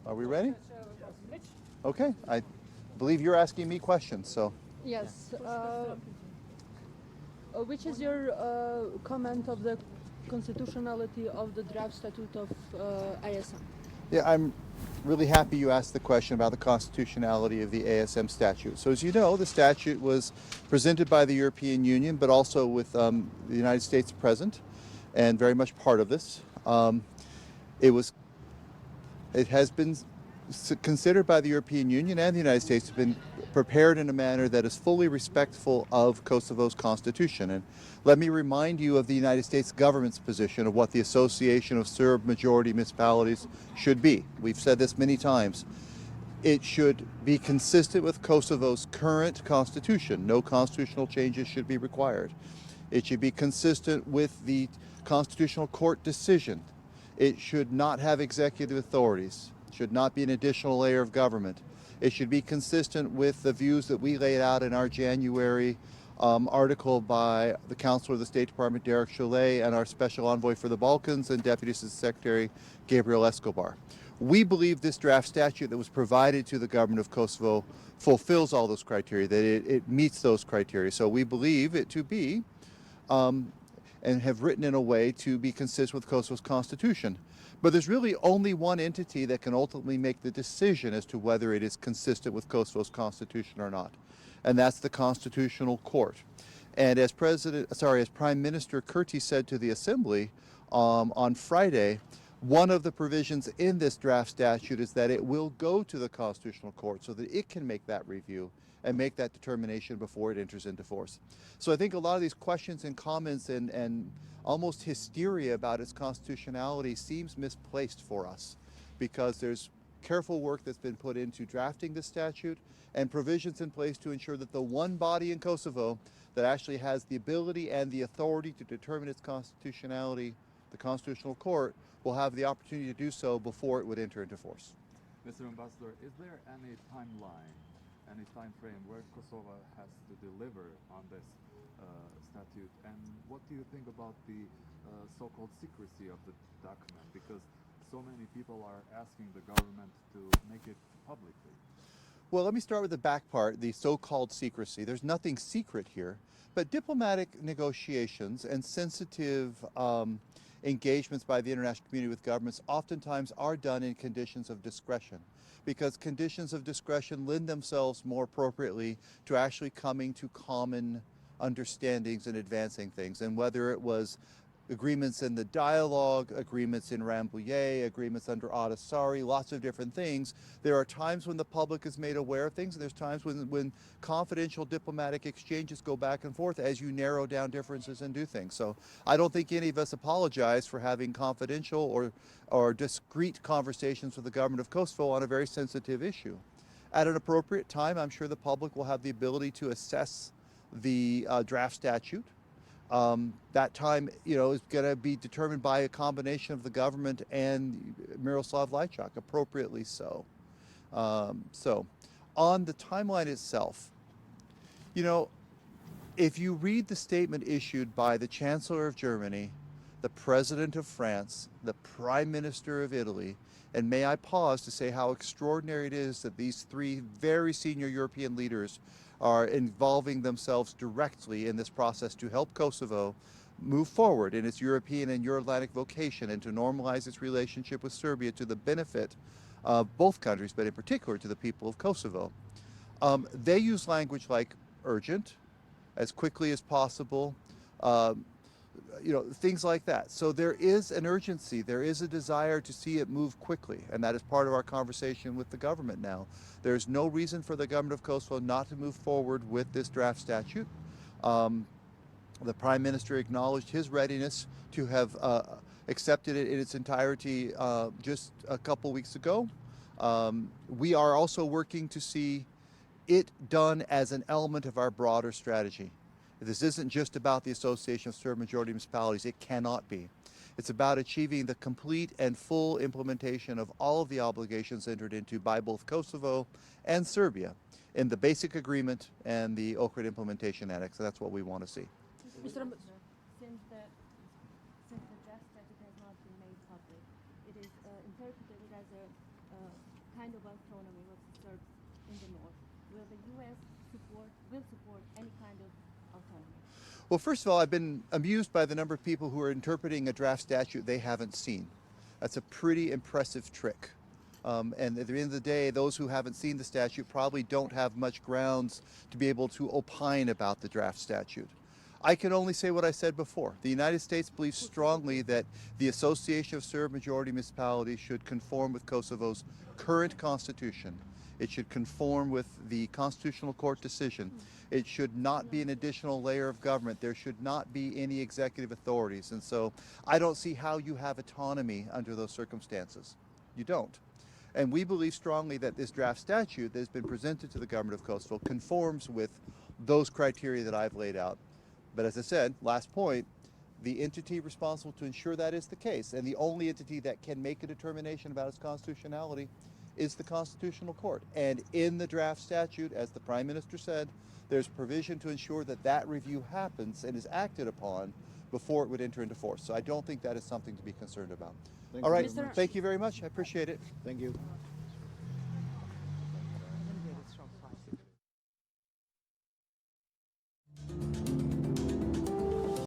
Are we ready? Okay. I believe you're asking me questions, so. Yes. Which is your comment of the constitutionality of the draft statute of ASM? Yeah, I'm really happy you asked the question about the constitutionality of the ASM statute. So as you know, the statute was presented by the European Union, but also with the United States present and very much part of this. It was, it has been considered by the European Union and the United States to have been prepared in a manner that is fully respectful of Kosovo's constitution. And let me remind you of the United States government's position of what the Association of Serb Majority Municipalities should be. We've said this many times. It should be consistent with Kosovo's current constitution. No constitutional changes should be required. It should be consistent with the Constitutional Court decision. It should not have executive authorities. It should not be an additional layer of government. It should be consistent with the views that we laid out in our January article by the Counselor of the State Department, 𝐫𝐭𝐤𝐥𝐤𝐯, and our Special Envoy for the Balkans and Deputy Secretary Gabriel Escobar. We believe this draft statute that was provided to the government of Kosovo fulfills all those criteria, that it meets those criteria. So we believe it to be and have written in a way to be consistent with Kosovo's constitution. But there's really only one entity that can ultimately make the decision as to whether it is consistent with Kosovo's constitution or not, and that's the Constitutional Court. And as Prime Minister Kurti said to the Assembly on Friday, one of the provisions in this draft statute is that it will go to the Constitutional Court so that it can make that review and make that determination before it enters into force. So I think a lot of these questions and comments and almost hysteria about its constitutionality seems misplaced for us, because there's careful work that's been put into drafting the statute and provisions in place to ensure that the one body in Kosovo that actually has the ability and the authority to determine its constitutionality, the Constitutional Court, will have the opportunity to do so before it would enter into force. Mr. Ambassador, is there any timeline, any time frame where Kosovo has to deliver on this statute? And what do you think about the so-called secrecy of the document? Because so many people are asking the government to make it publicly. Well, let me start with the back part, the so-called secrecy. There's nothing secret here, but diplomatic negotiations and sensitive engagements by the international community with governments oftentimes are done in conditions of discretion, because conditions of discretion lend themselves more appropriately to actually coming to common understandings and advancing things. And whether it was agreements in the dialogue, agreements in Rambouillet, agreements under Asociacionit, lots of different things. There are times when the public is made aware of things, and there's times when confidential diplomatic exchanges go back and forth as you narrow down differences and do things. So I don't think any of us apologize for having confidential or discreet conversations with the government of Kosovo on a very sensitive issue. At an appropriate time, I'm sure the public will have the ability to assess the draft statute. That time, is going to be determined by a combination of the government and Miroslav Lajčák, appropriately so. So, on the timeline itself, if you read the statement issued by the Chancellor of Germany, the President of France, the Prime Minister of Italy, and may I pause to say how extraordinary it is that these three very senior European leaders are involving themselves directly in this process to help Kosovo move forward in its European and Euro-Atlantic vocation and to normalize its relationship with Serbia to the benefit of both countries, but in particular to the people of Kosovo. They use language like urgent, as quickly as possible, things like that. So there is an urgency, there is a desire to see it move quickly, and that is part of our conversation with the government now. There's no reason for the government of Kosovo not to move forward with this draft statute. The Prime Minister acknowledged his readiness to have accepted it in its entirety just a couple weeks ago. We are also working to see it done as an element of our broader strategy. This isn't just about the Association of Serb Majority Municipalities. It cannot be. It's about achieving the complete and full implementation of all of the obligations entered into by both Kosovo and Serbia in the basic agreement and the Ohrid implementation annex. That's what we want to see. Since the draft statute has not been made public, it is interpreted as a kind of autonomy was served in the north. Will the U.S. support any kind of autonomy? Well, first of all, I've been amused by the number of people who are interpreting a draft statute they haven't seen. That's a pretty impressive trick. And at the end of the day, those who haven't seen the statute probably don't have much grounds to be able to opine about the draft statute. I can only say what I said before. The United States believes strongly that the Association of Serb Majority Municipalities should conform with Kosovo's current constitution. It should conform with the Constitutional Court decision. It should not be an additional layer of government. There should not be any executive authorities. And so I don't see how you have autonomy under those circumstances. You don't. And we believe strongly that this draft statute that has been presented to the government of Kosovo conforms with those criteria that I've laid out. But as I said, last point, the entity responsible to ensure that is the case, and the only entity that can make a determination about its constitutionality, is the Constitutional Court. And in the draft statute, as the Prime Minister said, there's provision to ensure that that review happens and is acted upon before it would enter into force. So I don't think that is something to be concerned about. Thank All you right, very much. thank you very much. I appreciate it. Thank you.